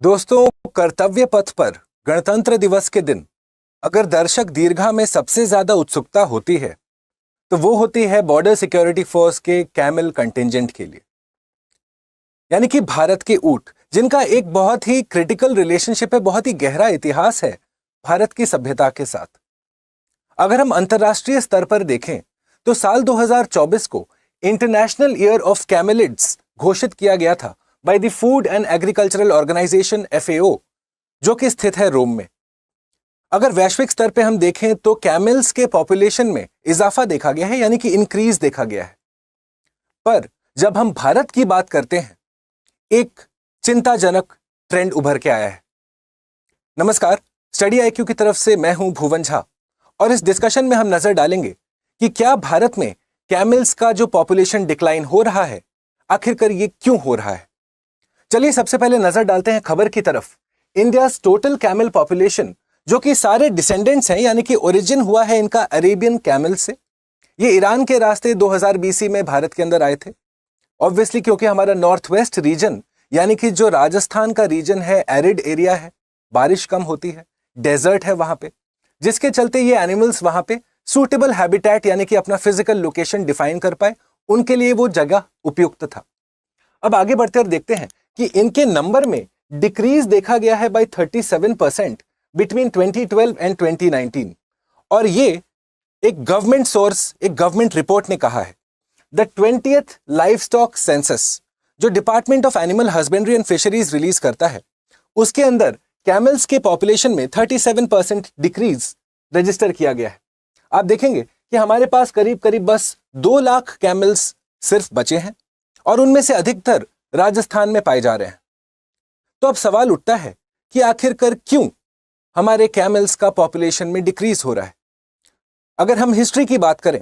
दोस्तों, कर्तव्य पथ पर गणतंत्र दिवस के दिन अगर दर्शक दीर्घा में सबसे ज्यादा उत्सुकता होती है तो वो होती है बॉर्डर सिक्योरिटी फोर्स के कैमल कंटिंजेंट के लिए, यानी कि भारत के ऊंट, जिनका एक बहुत ही क्रिटिकल रिलेशनशिप है, बहुत ही गहरा इतिहास है भारत की सभ्यता के साथ। अगर हम अंतर्राष्ट्रीय स्तर पर देखें तो साल 2024 को इंटरनेशनल ईयर ऑफ कैमलिड्स घोषित किया गया था by the food and agricultural organisation FAO, जो कि स्थित है रोम में। अगर वैश्विक स्तर पे हम देखें तो कैमल्स के पॉपुलेशन में इजाफा देखा गया है, यानी कि इंक्रीज देखा गया है। पर जब हम भारत की बात करते हैं, एक चिंताजनक ट्रेंड उभर के आया है। नमस्कार, स्टडी IQ की तरफ से मैं हूं भुवन झा, और इस डिस्कशन में हम नजर डालेंगे कि क्या भारत में कैमल्स का जो पॉपुलेशन डिक्लाइन हो रहा है, आखिरकार ये क्यों हो रहा है। चलिए सबसे पहले नजर डालते हैं खबर की तरफ। इंडियाज टोटल कैमल पॉपुलेशन, जो कि सारे डिसेंडेंट्स हैं, यानी कि ओरिजिन हुआ है इनका अरेबियन कैमल से। ये ईरान के रास्ते 2000 BC में भारत के अंदर आए थे। ऑब्वियसली क्योंकि हमारा नॉर्थ वेस्ट रीजन, यानी कि जो राजस्थान का रीजन है, एरिड एरिया है, बारिश कम होती है, डेजर्ट है वहां पे, जिसके चलते ये एनिमल्स वहां पे सूटेबल हैबिटेट, यानी कि अपना फिजिकल लोकेशन डिफाइन कर पाए, उनके लिए वो जगह उपयुक्त था। अब आगे बढ़ते और देखते हैं कि इनके नंबर में डिक्रीज देखा गया है बाय 37% बिटवीन 2012 एंड 2019। और ये एक गवर्नमेंट सोर्स, एक गवर्नमेंट रिपोर्ट ने कहा है। द 20th लाइवस्टॉक सेंसस, जो department of animal husbandry and fisheries release करता है, उसके अंदर कैमल्स के पॉपुलेशन में 37% डिक्रीज रजिस्टर किया गया है। आप देखेंगे कि हमारे पास करीब करीब बस 2 लाख कैमल्स सिर्फ बचे हैं, और उनमें से अधिकतर राजस्थान में पाए जा रहे हैं। तो अब सवाल उठता है कि आखिरकार क्यों हमारे कैमल्स का पॉपुलेशन में डिक्रीज हो रहा है। अगर हम हिस्ट्री की बात करें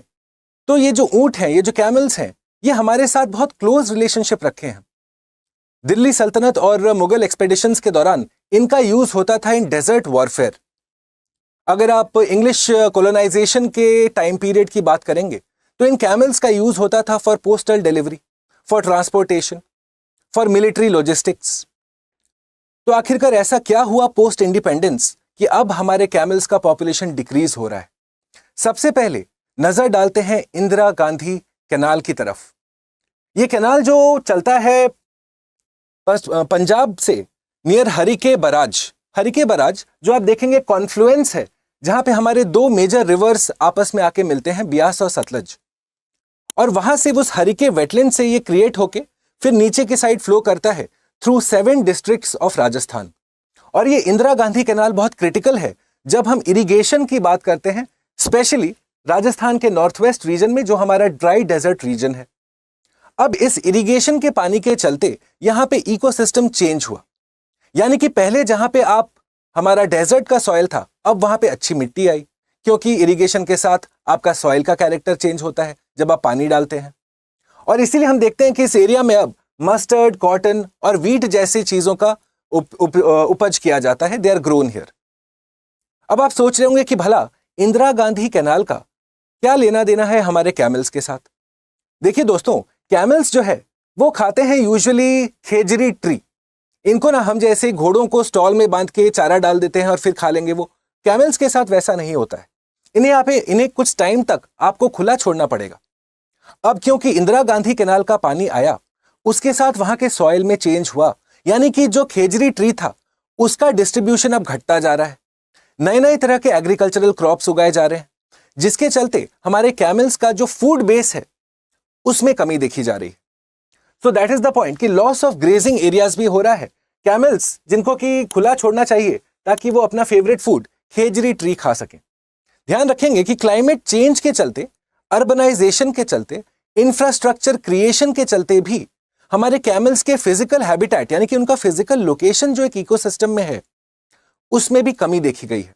तो ये जो ऊंट हैं, ये जो कैमल्स हैं, ये हमारे साथ बहुत क्लोज रिलेशनशिप रखे हैं। दिल्ली सल्तनत और मुगल एक्सपेडिशंस के दौरान इनका यूज होता था इन डेजर्ट वॉरफेयर। अगर आप इंग्लिश कोलोनाइजेशन के टाइम पीरियड की बात करेंगे तो इन कैमल्स का यूज होता था for postal delivery, for transportation, for military logistics. तो आखिरकार ऐसा क्या हुआ पोस्ट इंडिपेंडेंस कि अब हमारे कैमल्स का पॉपुलेशन डिक्रीज हो रहा है। सबसे पहले नजर डालते हैं इंदिरा गांधी कैनाल की तरफ। यह कैनाल जो चलता है पंजाब से नियर हरिके बराज, जो आप देखेंगे कॉन्फ्लुएंस है, जहां पे हमारे 2 मेजर रिवर्स आपस में आके मिलते हैं, ब्यास और सतलज। और वहां से उस हरिके वेटलैंड से ये क्रिएट होके फिर नीचे की साइड फ्लो करता है थ्रू 7 डिस्ट्रिक्ट्स ऑफ राजस्थान। और ये इंदिरा गांधी कैनाल बहुत क्रिटिकल है जब हम इरिगेशन की बात करते हैं, स्पेशली राजस्थान के नॉर्थ वेस्ट रीजन में, जो हमारा ड्राई डेजर्ट रीजन है। अब इस इरिगेशन के पानी के चलते यहां पे इकोसिस्टम चेंज हुआ, यानी कि पहले जहां पे हमारा डेजर्ट का सॉइल था, अब वहां पे अच्छी मिट्टी आई, क्योंकि इरिगेशन के साथ आपका सॉइल का कैरेक्टर चेंज होता है जब आप पानी डालते हैं। और इसीलिए हम देखते हैं कि इस एरिया में अब मस्टर्ड, कॉटन और वीट जैसी चीजों का उपज किया जाता है। They are grown here. अब आप सोच रहे होंगे कि भला इंदिरा गांधी कैनाल का क्या लेना देना है हमारे कैमल्स के साथ। देखिए दोस्तों, कैमल्स जो है वो खाते हैं यूजुअली खेजरी ट्री। इनको ना हम जैसे घोड़ों को स्टॉल में बांध के चारा डाल देते हैं और फिर खा लेंगे, वो कैमल्स के साथ वैसा नहीं होता है। इन्हें कुछ टाइम तक आपको खुला छोड़ना पड़ेगा। अब क्योंकि इंदिरा गांधी कैनाल का पानी आया, उसके साथ वहां के सॉइल में चेंज हुआ, यानी कि जो खेजरी ट्री था उसका डिस्ट्रीब्यूशन अब घटता जा रहा है। नए नए तरह के एग्रीकल्चरल क्रॉप्स उगाए जा रहे हैं, जिसके चलते हमारे कैमल्स का जो फूड बेस है उसमें कमी देखी जा रही है। So that is the point कि लॉस ऑफ ग्रेजिंग एरियाज भी हो रहा है। कैमल्स जिनको कि खुला छोड़ना चाहिए ताकि वो अपना फेवरेट फूड खेजरी ट्री खा सकें। ध्यान रखेंगे कि क्लाइमेट चेंज के चलते, अर्बनाइजेशन के चलते, इंफ्रास्ट्रक्चर क्रिएशन के चलते भी हमारे कैमल्स के फिजिकल हैबिटेट, यानी कि उनका फिजिकल लोकेशन जो एक इकोसिस्टम में है, उसमें भी कमी देखी गई है।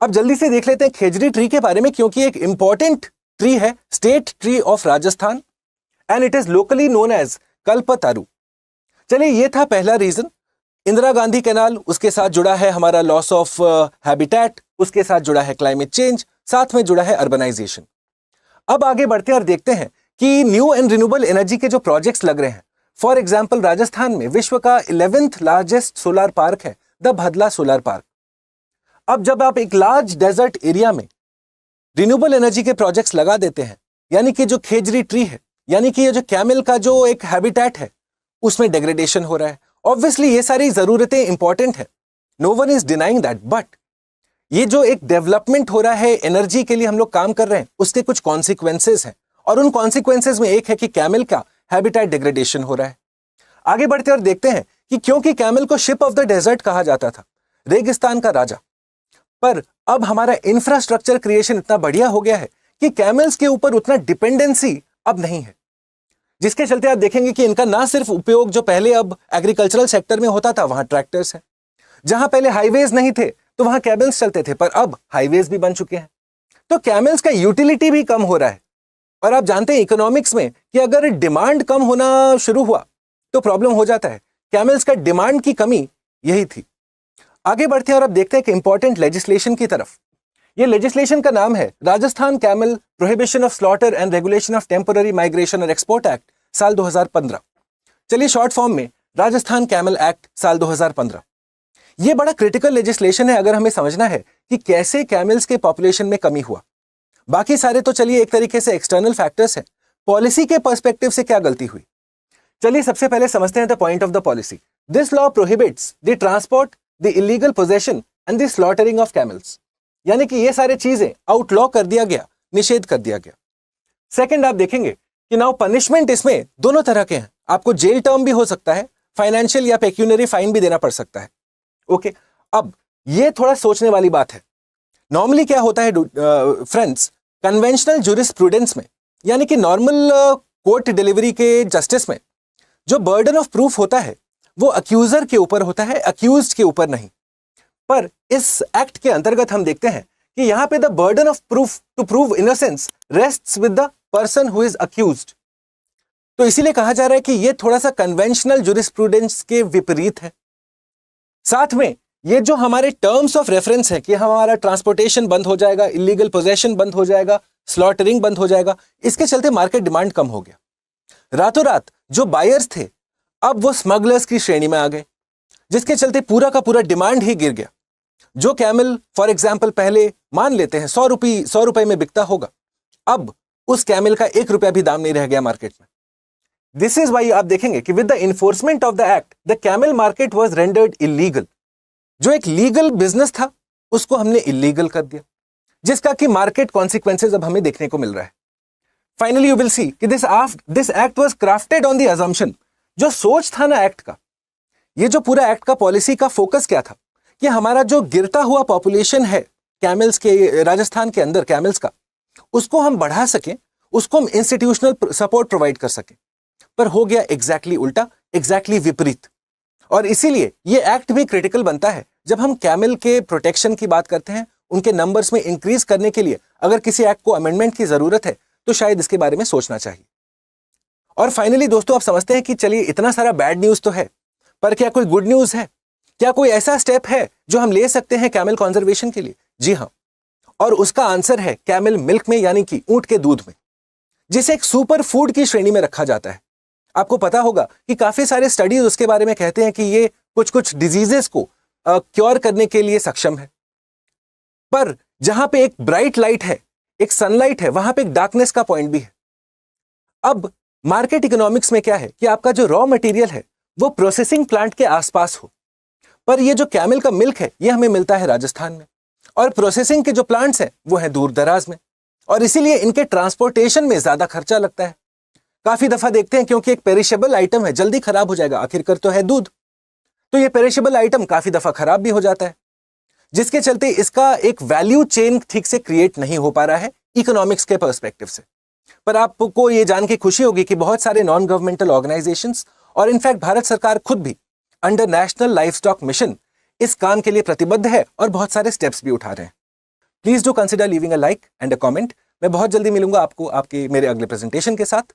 अब जल्दी से देख लेते हैं खेजरी ट्री के बारे में, क्योंकि एक इंपॉर्टेंट ट्री है, state tree of Rajasthan, and it is locally known as kalpataru. चलिए, यह था पहला रीजन, इंदिरा गांधी कैनाल, उसके साथ जुड़ा है हमारा लॉस ऑफ हैबिटेट, उसके साथ जुड़ा है क्लाइमेट चेंज, साथ में जुड़ा है अर्बनाइजेशन। अब आगे बढ़ते हैं और देखते हैं कि न्यू एंड रिन्यूएबल एनर्जी के जो प्रोजेक्ट्स लग रहे हैं फॉर एग्जाम्पल राजस्थान में विश्व का 11th लार्जेस्ट सोलर पार्क है द भदला सोलर पार्क। अब जब आप एक लार्ज डेजर्ट एरिया में रिन्यूएबल एनर्जी के प्रोजेक्ट्स लगा देते हैं, यानी कि जो खेजरी ट्री है, यानी कि ये जो कैमल का जो एक हैबिटेट है, उसमें डेग्रेडेशन हो रहा है। ऑब्वियसली ये सारी जरूरतें इंपॉर्टेंट है, no one is denying that, but ये जो एक डेवलपमेंट हो रहा है, एनर्जी के लिए हम लोग काम कर रहे हैं, उसके कुछ कॉन्सिक्वेंसेस हैं, और उन कॉन्सिक्वेंसेस में एक है कि कैमल का हैबिटेट डिग्रेडेशन हो रहा है। आगे बढ़ते और देखते हैं कि क्योंकि कैमल को शिप ऑफ द डेजर्ट कहा जाता था, रेगिस्तान का राजा, पर अब हमारा इंफ्रास्ट्रक्चर क्रिएशन इतना बढ़िया हो गया है कि कैमल्स के ऊपर उतना डिपेंडेंसी अब नहीं है, जिसके चलते आप देखेंगे कि इनका ना सिर्फ उपयोग जो पहले अब एग्रीकल्चरल सेक्टर में होता था, वहां ट्रैक्टर्स हैं, जहां पहले हाईवेज नहीं थे तो वहां कैमल्स चलते थे, पर अब हाईवेज भी बन चुके हैं, तो कैमल्स का यूटिलिटी भी कम हो रहा है। और आप जानते हैं इकोनॉमिक्स में कि अगर डिमांड कम होना शुरू हुआ तो प्रॉब्लम हो जाता है। कैमल्स का डिमांड की कमी यही थी। आगे बढ़ते हैं और अब देखते हैं कि इंपॉर्टेंट लेजिस्लेशन की तरफ। ये लेजिस्लेशन का नाम है Rajasthan camel prohibition of slaughter and regulation of temporary migration और एक्सपोर्ट एक्ट साल 2015। चलिए शॉर्ट फॉर्म में राजस्थान कैमल एक्ट साल 2015। ये बड़ा क्रिटिकल लेजिस्लेशन है अगर हमें समझना है कि कैसे कैमल्स के पॉपुलेशन में कमी हुआ। बाकी सारे तो चलिए एक तरीके से एक्सटर्नल फैक्टर्स हैं, पॉलिसी के पर्सपेक्टिव से क्या गलती हुई। चलिए सबसे पहले समझते हैं the point of the policy. This law prohibits the transport, the illegal possession and the slaughtering of camels, यानी कि ये सारे चीजें आउटलॉ कर दिया गया, निषेध कर दिया गया। सेकंड आप देखेंगे कि नाउ पनिशमेंट इसमें दोनों तरह के हैं, आपको जेल टर्म भी हो सकता है, फाइनेंशियल या पेक्यूनरी फाइन भी देना पड़ सकता है। ओके, अब ये थोड़ा सोचने वाली बात है। नॉर्मली क्या होता है फ्रेंड्स, कन्वेंशनल जूरिस्प्रूडेंस में, यानी कि नॉर्मल कोर्ट डिलीवरी के जस्टिस में, जो बर्डन ऑफ प्रूफ होता है वो अक्यूजर के ऊपर होता है, अक्यूज्ड के ऊपर नहीं। पर इस एक्ट के अंतर्गत हम देखते हैं कि यहां पे the burden of proof to prove innocence rests with the person who is accused. तो इसीलिए कहा जा रहा है कि ये थोड़ा सा कन्वेंशनल जूरिस्प्रूडेंस के विपरीत है। साथ में ये जो हमारे टर्म्स ऑफ रेफरेंस है कि हमारा ट्रांसपोर्टेशन बंद हो जाएगा, इलीगल पोजेशन बंद हो जाएगा, स्लॉटरिंग बंद हो जाएगा, इसके चलते मार्केट डिमांड कम हो गया। रातों रात जो बायर्स थे अब वो स्मगलर्स की श्रेणी में आ गए, जिसके चलते पूरा का पूरा डिमांड ही गिर गया। जो कैमल फॉर एग्जाम्पल पहले मान लेते हैं 100 रुपए में बिकता होगा, अब उस कैमल का 1 रुपया भी दाम नहीं रह गया मार्केट में। दिस इज वाई आप देखेंगे कि with the enforcement of the act the camel market was rendered illegal. जो एक लीगल बिजनेस था उसको हमने इलीगल कर दिया, जिसका कि मार्केट कॉन्सिक्वेंसेज अब हमें देखने को मिल रहा है। फाइनली यू विल सी कि this act was crafted on the assumption, जो सोच था ना एक्ट का, ये जो पूरा एक्ट का पॉलिसी का फोकस क्या था कि हमारा जो गिरता हुआ पॉपुलेशन है कैमल्स के, राजस्थान के अंदर कैमल्स का, उसको हम बढ़ा सकें, उसको हम इंस्टीट्यूशनल सपोर्ट प्रोवाइड कर सकें। पर हो गया एग्जैक्टली उल्टा, एग्जैक्टली विपरीत। और इसीलिए ये एक्ट भी क्रिटिकल बनता है जब हम कैमल के प्रोटेक्शन की बात करते हैं, उनके नंबर्स में इंक्रीज करने के लिए अगर किसी एक्ट को अमेंडमेंट की जरूरत है तो शायद इसके बारे में सोचना चाहिए। और फाइनली दोस्तों आप समझते हैं कि चलिए इतना सारा बैड न्यूज तो है, पर क्या कोई गुड न्यूज है? क्या कोई ऐसा स्टेप है जो हम ले सकते हैं कैमल कंजर्वेशन के लिए? जी हाँ, और उसका आंसर है कैमल मिल्क में, यानी कि ऊंट के दूध में, जिसे एक सुपर फूड की श्रेणी में रखा जाता है। आपको पता होगा कि काफी सारे स्टडीज उसके बारे में कहते हैं कि ये कुछ कुछ डिजीजेस को क्योर करने के लिए सक्षम है। पर जहां पे एक ब्राइट लाइट है, एक सनलाइट है, वहां पे एक डार्कनेस का पॉइंट भी है। अब मार्केट इकोनॉमिक्स में क्या है कि आपका जो रॉ मटेरियल है वो प्रोसेसिंग प्लांट के आसपास हो, पर ये जो कैमल का मिल्क है ये हमें मिलता है राजस्थान में, और प्रोसेसिंग के जो प्लांट्स हैं वो हैं दूर दराज में, और इसीलिए इनके ट्रांसपोर्टेशन में ज्यादा खर्चा लगता है। काफी दफा देखते हैं क्योंकि एक पेरिशेबल आइटम है, जल्दी खराब हो जाएगा, आखिरकार तो है दूध, तो ये पेरिशेबल आइटम काफी दफा खराब भी हो जाता है, जिसके चलते इसका एक वैल्यू चेन ठीक से क्रिएट नहीं हो पा रहा है इकोनॉमिक्स के पर्सपेक्टिव से। पर आपको ये जान के खुशी होगी कि बहुत सारे नॉन गवर्नमेंटल ऑर्गेनाइजेशंस और इनफैक्ट भारत सरकार खुद भी अंडर नेशनल लाइवस्टॉक मिशन इस काम के लिए प्रतिबद्ध है और बहुत सारे स्टेप्स भी उठा रहे हैं। Please do consider leaving a like and a comment. मैं बहुत जल्दी मिलूंगा आपको आपके मेरे अगले प्रेजेंटेशन के साथ।